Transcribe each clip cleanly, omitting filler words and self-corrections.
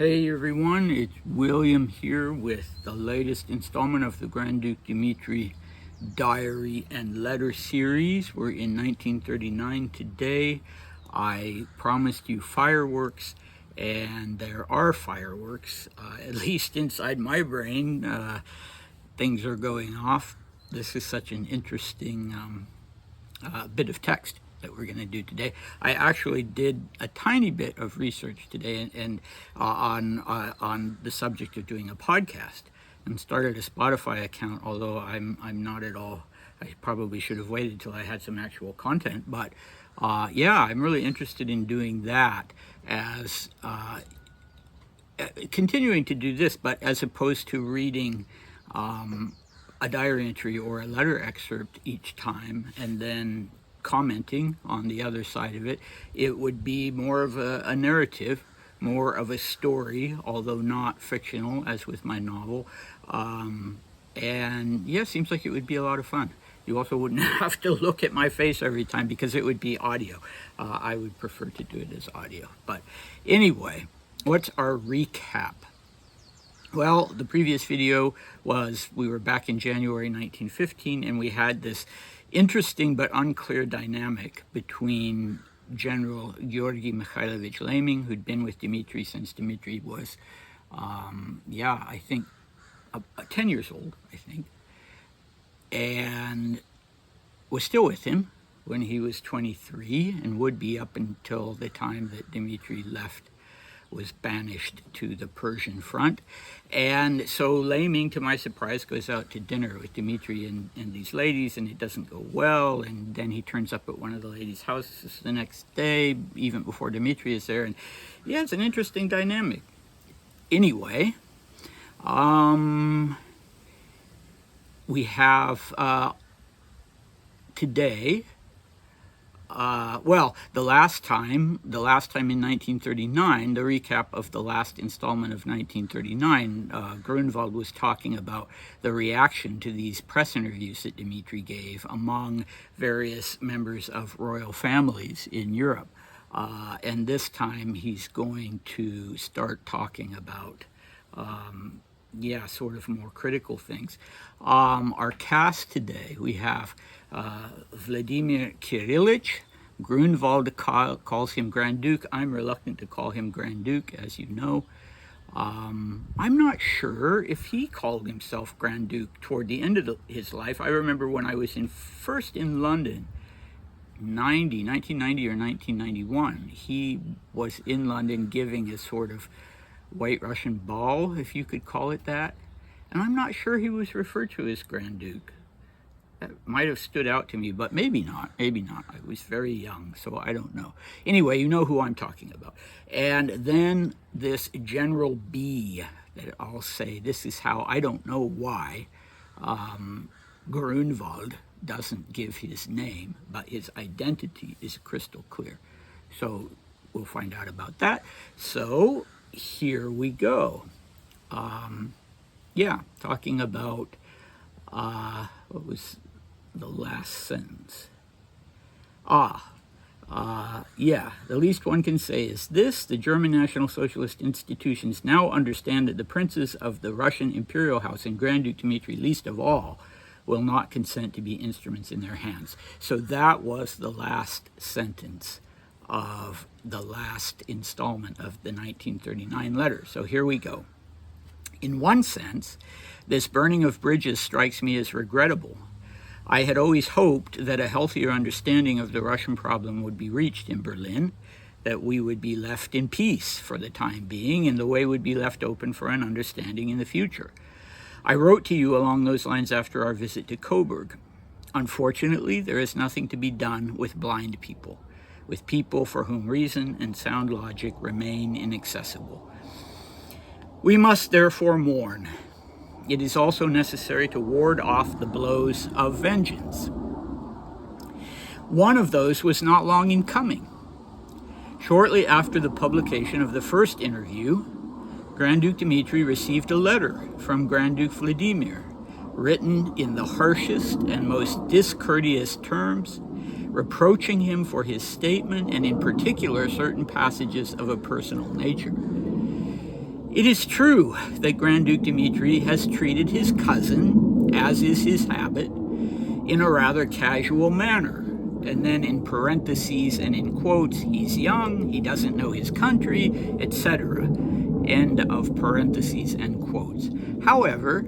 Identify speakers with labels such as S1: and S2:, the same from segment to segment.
S1: Hey everyone, it's William here with the latest installment of the Grand Duke Dmitri diary and letter series. We're in 1939 today. I promised you fireworks, and there are fireworks, at least inside my brain. Things are going off. This is such an interesting bit of text that we're going to do today. I actually did a tiny bit of research today and on the subject of doing a podcast, and started a Spotify account, although I'm not at all. I probably should have waited till I had some actual content, but yeah, I'm really interested in doing that as continuing to do this, but as opposed to reading a diary entry or a letter excerpt each time and then commenting on the other side of it, it would be more of a narrative, more of a story, although not fictional as with my novel. And yeah, seems like it would be a lot of fun. You also wouldn't have to look at my face every time because it would be audio. I would prefer to do it as audio. But anyway, what's our recap? Well, the previous video was, we were back in January 1915, and we had this interesting but unclear dynamic between General Georgy Mikhailovich Laming, who'd been with Dmitri since Dmitri was, I think 10 years old, I think, and was still with him when he was 23, and would be up until the time that Dmitri left, was banished to the Persian front. And so Laming, to my surprise, goes out to dinner with Dmitri and these ladies, and it doesn't go well, and then he turns up at one of the ladies' houses the next day, even before Dmitri is there, and yeah, it's an interesting dynamic. Anyway, we have today, the last time in 1939, the recap of the last installment of 1939, Grunwald was talking about the reaction to these press interviews that Dmitri gave among various members of royal families in Europe. And this time he's going to start talking about sort of more critical things. Our cast today, we have Vladimir Kirillich. Grunwald calls him Grand Duke. I'm reluctant to call him Grand Duke, as you know. I'm not sure if he called himself Grand Duke toward the end of his life. I remember when I was first in London, 1990 or 1991, he was in London giving a sort of White Russian ball, if you could call it that. And I'm not sure he was referred to as Grand Duke. That might have stood out to me, but maybe not. I was very young, so I don't know. Anyway, you know who I'm talking about. And then this General B, that I'll say, this is how, I don't know why, Grunwald doesn't give his name, but his identity is crystal clear. So we'll find out about that. So here we go. Talking about, what was the last sentence? The least one can say is this: the German National Socialist institutions now understand that the princes of the Russian imperial house, and Grand Duke Dmitri least of all, will not consent to be instruments in their hands. So that was the last sentence of the last installment of the 1939 letter. So here we go. In one sense, this burning of bridges strikes me as regrettable. I had always hoped that a healthier understanding of the Russian problem would be reached in Berlin, that we would be left in peace for the time being, and the way would be left open for an understanding in the future. I wrote to you along those lines after our visit to Coburg. Unfortunately, there is nothing to be done with blind people, with people for whom reason and sound logic remain inaccessible. We must therefore mourn. It is also necessary to ward off the blows of vengeance. One of those was not long in coming. Shortly after the publication of the first interview, Grand Duke Dmitri received a letter from Grand Duke Vladimir, written in the harshest and most discourteous terms, reproaching him for his statement, and in particular certain passages of a personal nature. It is true that Grand Duke Dmitri has treated his cousin, as is his habit, in a rather casual manner. And then in parentheses and in quotes, he's young, he doesn't know his country, etc. End of parentheses and quotes. However,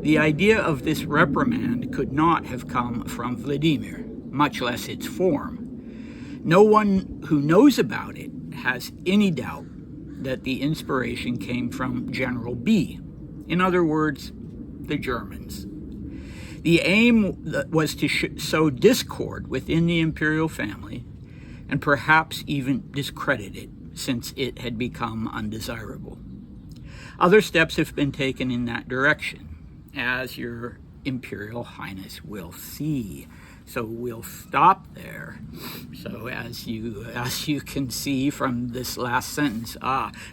S1: the idea of this reprimand could not have come from Vladimir, much less its form. No one who knows about it has any doubt that the inspiration came from General B. In other words, the Germans. The aim was to sow discord within the imperial family and perhaps even discredit it, since it had become undesirable. Other steps have been taken in that direction, as your Imperial Highness will see. So we'll stop there. So as you can see from this last sentence,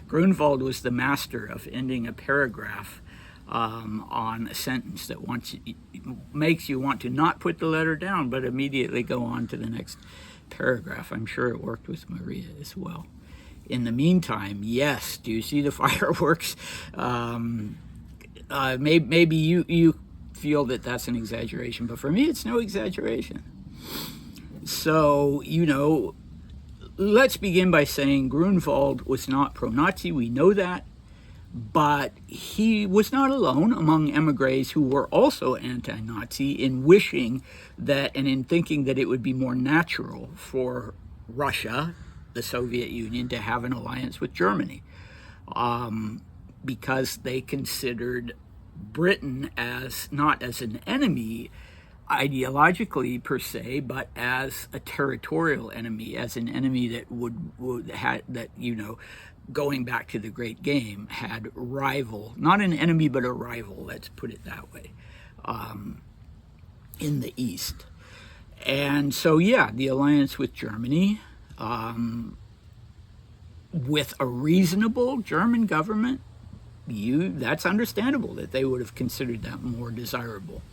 S1: Grunwald was the master of ending a paragraph on a sentence that makes you want to not put the letter down, but immediately go on to the next paragraph. I'm sure it worked with Maria as well. In the meantime, yes, do you see the fireworks? Maybe you feel that that's an exaggeration, but for me, it's no exaggeration. So, let's begin by saying Grunwald was not pro-Nazi. We know that. But he was not alone among emigres who were also anti-Nazi in wishing that and in thinking that it would be more natural for Russia, the Soviet Union, to have an alliance with Germany, because they considered Britain as not as an enemy ideologically per se, but as a territorial enemy, as an enemy that going back to the Great Game, had not an enemy, but a rival, let's put it that way, in the East. And so, the alliance with Germany, with a reasonable German government, that's understandable that they would have considered that more desirable.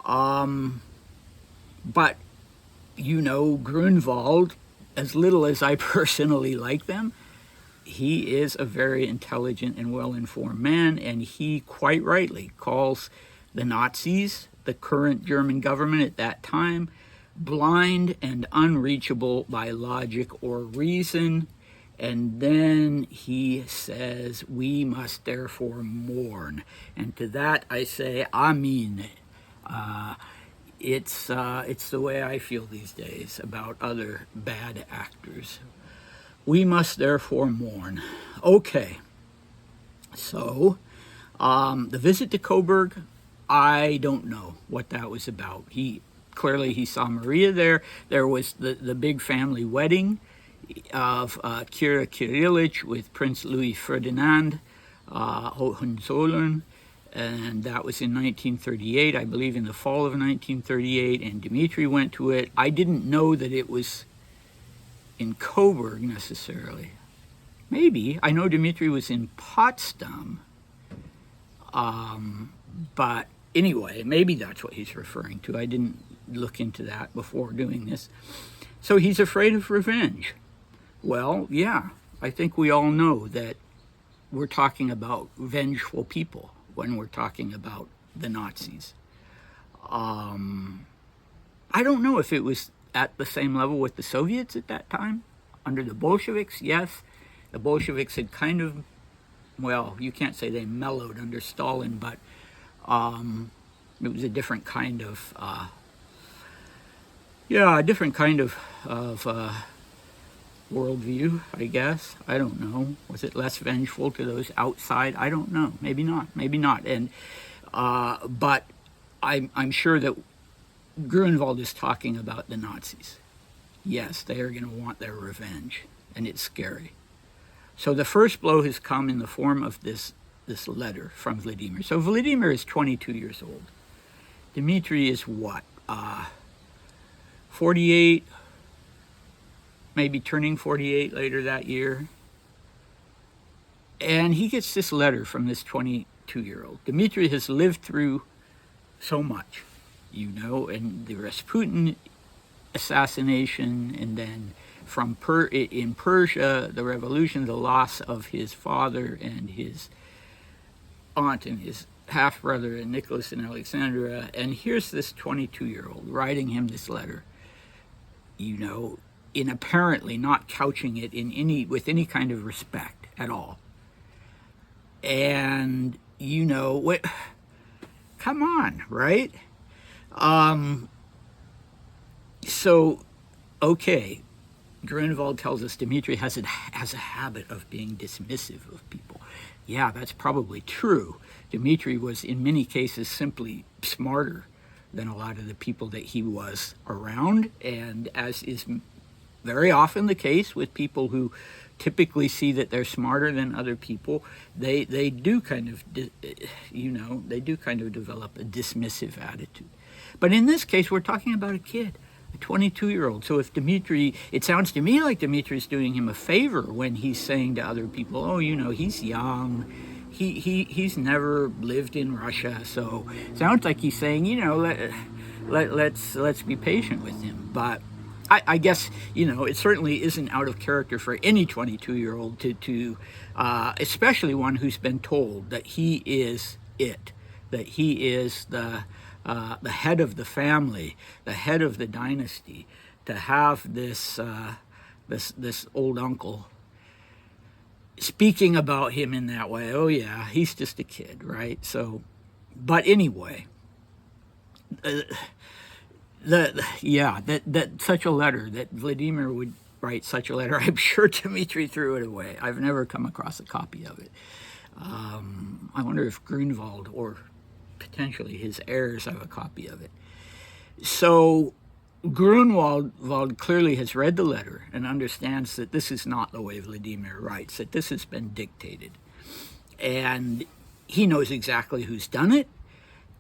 S1: But, Grunwald, as little as I personally like them, he is a very intelligent and well-informed man, and he quite rightly calls the Nazis, the current German government at that time, blind and unreachable by logic or reason. And then he says, we must therefore mourn. And to that I say, Amen. It's the way I feel these days about other bad actors. We must therefore mourn. Okay, so the visit to Coburg, I don't know what that was about. He saw Maria there. There was the big family wedding of Kira Kirillich with Prince Louis Ferdinand Hohenzollern, and that was in 1938, I believe in the fall of 1938, and Dmitri went to it. I didn't know that it was in Coburg necessarily. Maybe. I know Dmitri was in Potsdam. But anyway, maybe that's what he's referring to. I didn't look into that before doing this. So he's afraid of revenge. Well, I think we all know that we're talking about vengeful people when we're talking about the Nazis. I don't know if it was at the same level with the Soviets at that time. Under the Bolsheviks, yes. The Bolsheviks had kind of, you can't say they mellowed under Stalin, but it was a different kind of, worldview, I guess. I don't know. Was it less vengeful to those outside? I don't know. Maybe not. And but I'm sure that Grunwald is talking about the Nazis. Yes, they are going to want their revenge, and it's scary. So the first blow has come in the form of this letter from Vladimir. So Vladimir is 22 years old. Dmitri is what? 48, maybe turning 48 later that year. And he gets this letter from this 22-year-old. Dmitri has lived through so much, and the Rasputin assassination, and then in Persia, the revolution, the loss of his father and his aunt and his half-brother and Nicholas and Alexandra. And here's this 22-year-old writing him this letter, in apparently not couching it with any kind of respect at all. And, what, come on, right? So, okay, Grunwald tells us Dmitri has a habit of being dismissive of people. Yeah, that's probably true. Dmitri was, in many cases, simply smarter than a lot of the people that he was around, and as is very often the case with people who typically see that they're smarter than other people, they do kind of develop a dismissive attitude. But in this case, we're talking about a kid, a 22-year-old. So if Dmitri, it sounds to me like Dmitri's doing him a favor when he's saying to other people, oh, he's young, he's never lived in Russia, so it sounds like he's saying, let's be patient with him. But I guess, it certainly isn't out of character for any 22-year-old to especially one who's been told that he is it, that he is the head of the family, the head of the dynasty, to have this old uncle speaking about him in that way. Oh yeah, he's just a kid, right? So, but anyway, that such a letter, that Vladimir would write such a letter, I'm sure Dmitri threw it away. I've never come across a copy of it. I wonder if Grunwald or potentially his heirs have a copy of it. So Grunwald clearly has read the letter and understands that this is not the way Vladimir writes, that this has been dictated. And he knows exactly who's done it,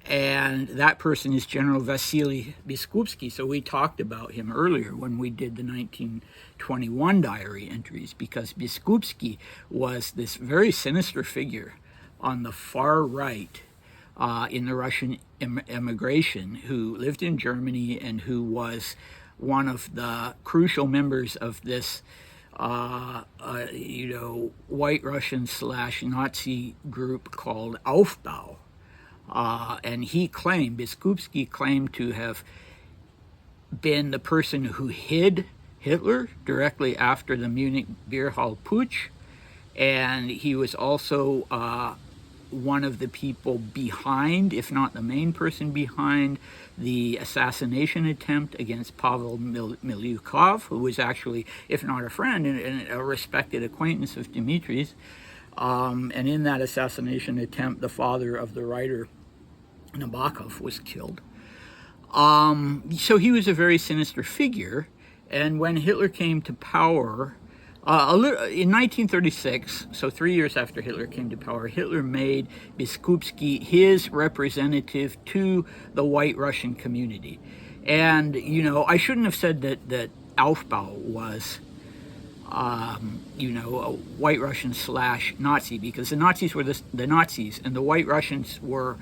S1: and that person is General Vasily Biskupski. So we talked about him earlier when we did the 1921 diary entries, because Biskupski was this very sinister figure on the far right in the Russian emigration, who lived in Germany and who was one of the crucial members of this, white Russian / Nazi group called Aufbau. And Biskupski claimed to have been the person who hid Hitler directly after the Munich beer hall putsch, and he was also one of the people behind, if not the main person behind, the assassination attempt against Pavel Milyukov, who was actually, if not a friend, and a respected acquaintance of Dmitri's. And in that assassination attempt, the father of the writer Nabokov was killed. So he was a very sinister figure, and when Hitler came to power, in 1936, so 3 years after Hitler came to power, Hitler made Biskupski his representative to the white Russian community. And, I shouldn't have said that Aufbau was, a white Russian / Nazi, because the Nazis were the Nazis, and the white Russians were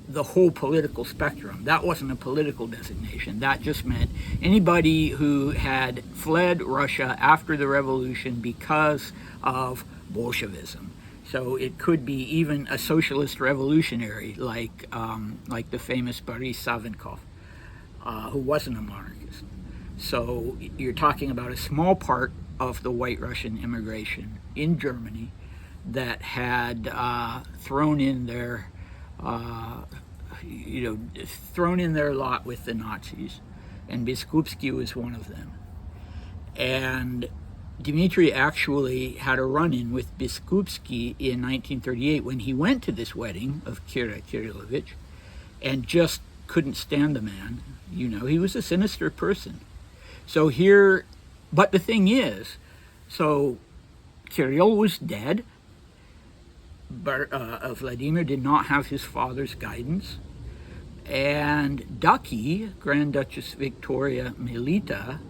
S1: the whole political spectrum. That wasn't a political designation. That just meant anybody who had fled Russia after the revolution because of Bolshevism. So it could be even a socialist revolutionary like the famous Boris Savinkov, who wasn't a monarchist. So you're talking about a small part of the white Russian immigration in Germany that had thrown in their lot with the Nazis, and Biskupski was one of them. And Dmitri actually had a run-in with Biskupski in 1938 when he went to this wedding of Kira Kirillovich and just couldn't stand the man. He was a sinister person. So here, but the thing is, so Kirill was dead, but Vladimir did not have his father's guidance, and Ducky, Grand Duchess Victoria Melita,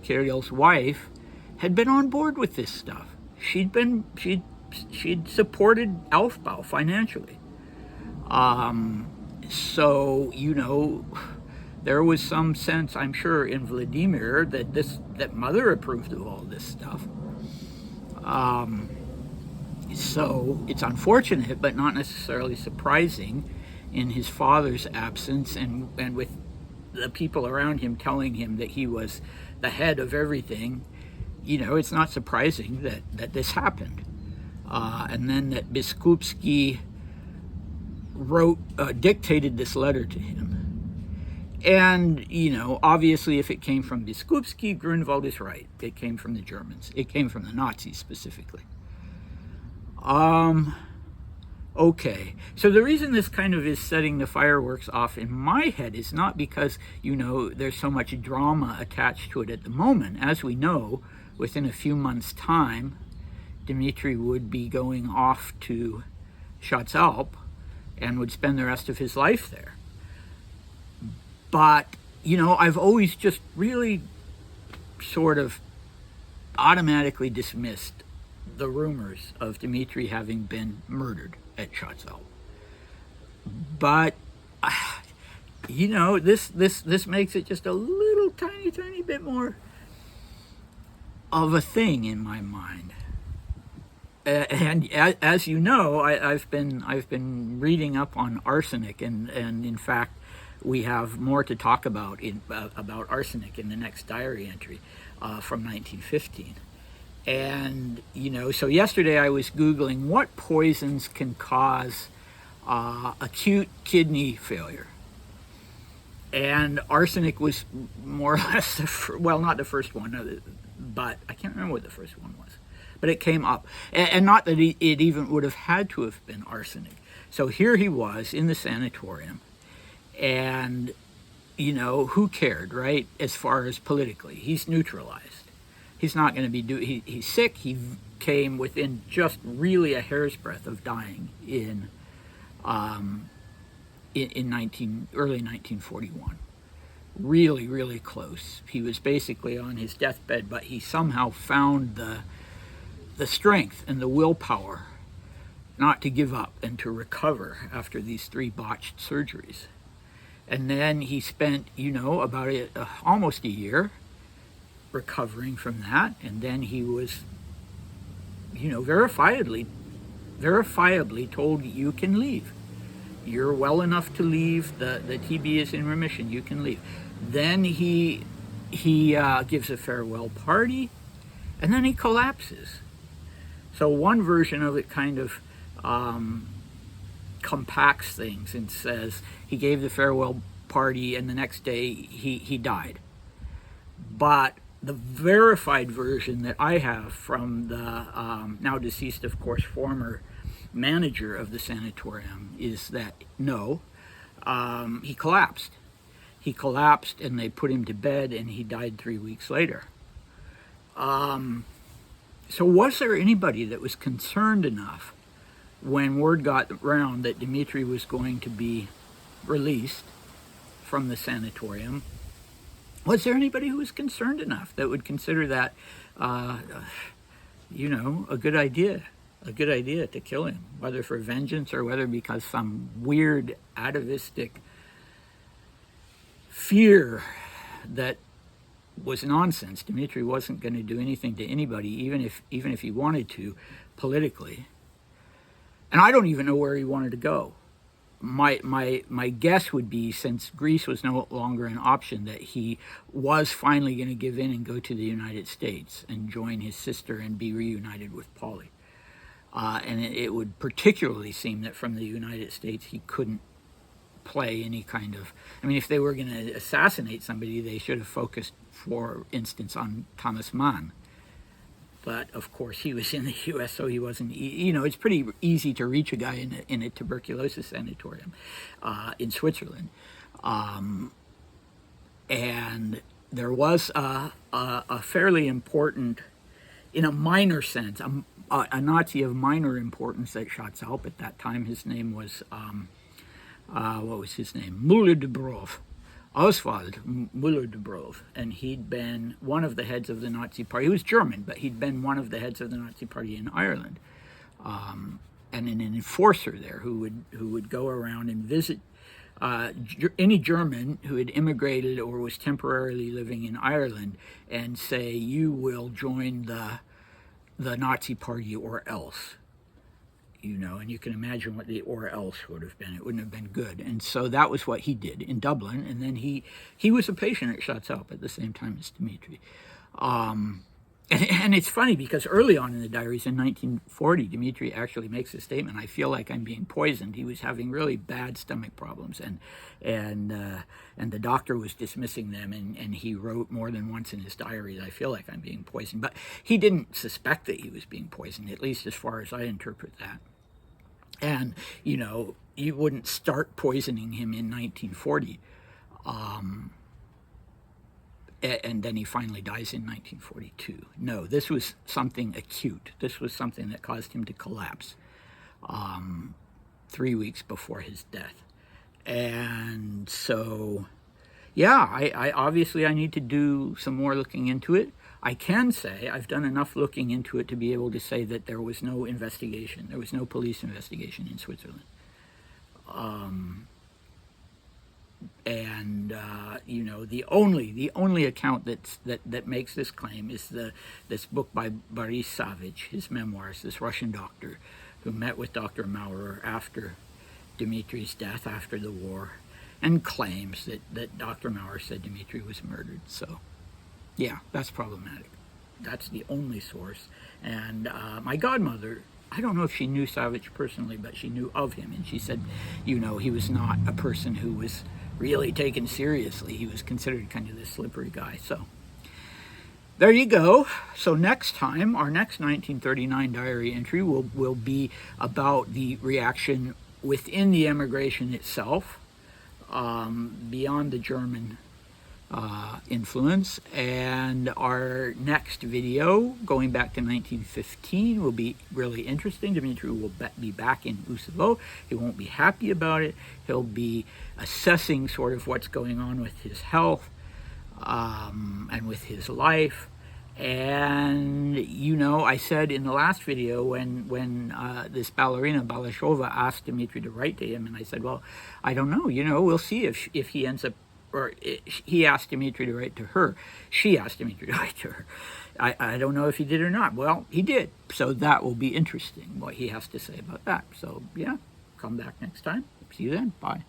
S1: Kirill's wife, had been on board with this stuff. She'd supported Aufbau financially. So there was some sense, I'm sure, in Vladimir that mother approved of all this stuff. So it's unfortunate, but not necessarily surprising, in his father's absence, and with the people around him telling him that he was the head of everything. It's not surprising that this happened. And then that Biskupski dictated this letter to him. And, obviously if it came from Biskupski, Grunwald is right. It came from the Germans. It came from the Nazis specifically. Okay. So the reason this kind of is setting the fireworks off in my head is not because, there's so much drama attached to it at the moment. As we know, within a few months' time, Dmitri would be going off to Schatzalp and would spend the rest of his life there. But, I've always just really sort of automatically dismissed the rumors of Dmitri having been murdered at Schatzalp. But, this makes it just a little tiny bit more of a thing in my mind. And as you know, I've been reading up on arsenic, and in fact, we have more to talk about about arsenic in the next diary entry from 1915. And so yesterday I was Googling what poisons can cause acute kidney failure, and arsenic was more or less not the first one, but I can't remember what the first one was. But it came up, and not that it even would have had to have been arsenic. So here he was in the sanatorium, and who cared, right? As far as politically, he's neutralized. He's not going to be he's sick. He came within just really a hair's breadth of dying in early 1941. Really, really close. He was basically on his deathbed, but he somehow found the strength and the willpower not to give up and to recover after these 3 botched surgeries. And then he spent, about almost a year recovering from that. And then he was, verifiably told, you can leave. You're well enough to leave. The TB is in remission. You can leave. Then he gives a farewell party, and then he collapses. So one version of it kind of compacts things and says he gave the farewell party and the next day he died. But the verified version that I have from the now deceased, of course, former manager of the sanatorium is that no, he collapsed. He collapsed and they put him to bed and he died 3 weeks later. So was there anybody that was concerned enough when word got around that Dmitri was going to be released from the sanatorium? Was there anybody who was concerned enough that would consider that, a good idea to kill him, whether for vengeance or whether because some weird atavistic fear that was nonsense? Dmitri wasn't going to do anything to anybody, even if he wanted to, politically. And I don't even know where he wanted to go. My guess would be, since Greece was no longer an option, that he was finally going to give in and go to the United States and join his sister and be reunited with Polly. And it would particularly seem that from the United States he couldn't play any kind of... if they were going to assassinate somebody, they should have focused, for instance, on Thomas Mann. But, of course, he was in the U.S., so he wasn't... it's pretty easy to reach a guy in a tuberculosis sanatorium in Switzerland. And there was a fairly important, in a minor sense, a Nazi of minor importance at Schatzalp at that time. His name was... what was his name? Müller-de-Brove. Oswald Müller-de-Brove. And he'd been one of the heads of the Nazi Party. He was German, but he'd been one of the heads of the Nazi Party in Ireland. And an enforcer there who would go around and visit any German who had immigrated or was temporarily living in Ireland and say, you will join the Nazi Party or else. And you can imagine what the or else would have been. It wouldn't have been good. And so that was what he did in Dublin. And then he was a patient at Schatzalp at the same time as Dmitri. And it's funny because early on in the diaries in 1940, Dmitri actually makes a statement, I feel like I'm being poisoned. He was having really bad stomach problems, and the doctor was dismissing them, and he wrote more than once in his diary, I feel like I'm being poisoned. But he didn't suspect that he was being poisoned, at least as far as I interpret that. And, you wouldn't start poisoning him in 1940. And then he finally dies in 1942. No, this was something acute. This was something that caused him to collapse 3 weeks before his death. And so, yeah, I obviously I need to do some more looking into it. I can say I've done enough looking into it to be able to say that there was no investigation. There was no police investigation in Switzerland. And the only account that makes this claim is this book by Boris Savage, his memoirs, this Russian doctor who met with Dr. Maurer after Dmitri's death, after the war, and claims that Dr. Maurer said Dmitri was murdered. So, yeah, that's problematic. That's the only source. And my godmother, I don't know if she knew Savage personally, but she knew of him, and she said, he was not a person who was really taken seriously. He was considered kind of this slippery guy. So there you go. So next time, our next 1939 diary entry will be about the reaction within the emigration itself, beyond the German influence. And our next video, going back to 1915, will be really interesting. Dmitri will be back in Usovo. He won't be happy about it. He'll be assessing sort of what's going on with his health and with his life. And I said in the last video when this ballerina Balashova asked Dmitri to write to him, and I said, well, I don't know, we'll see if he ends up, or he asked Dmitri to write to her. She asked Dmitri to write to her. I don't know if he did or not. Well, he did. So that will be interesting, what he has to say about that. So, yeah, come back next time. See you then. Bye.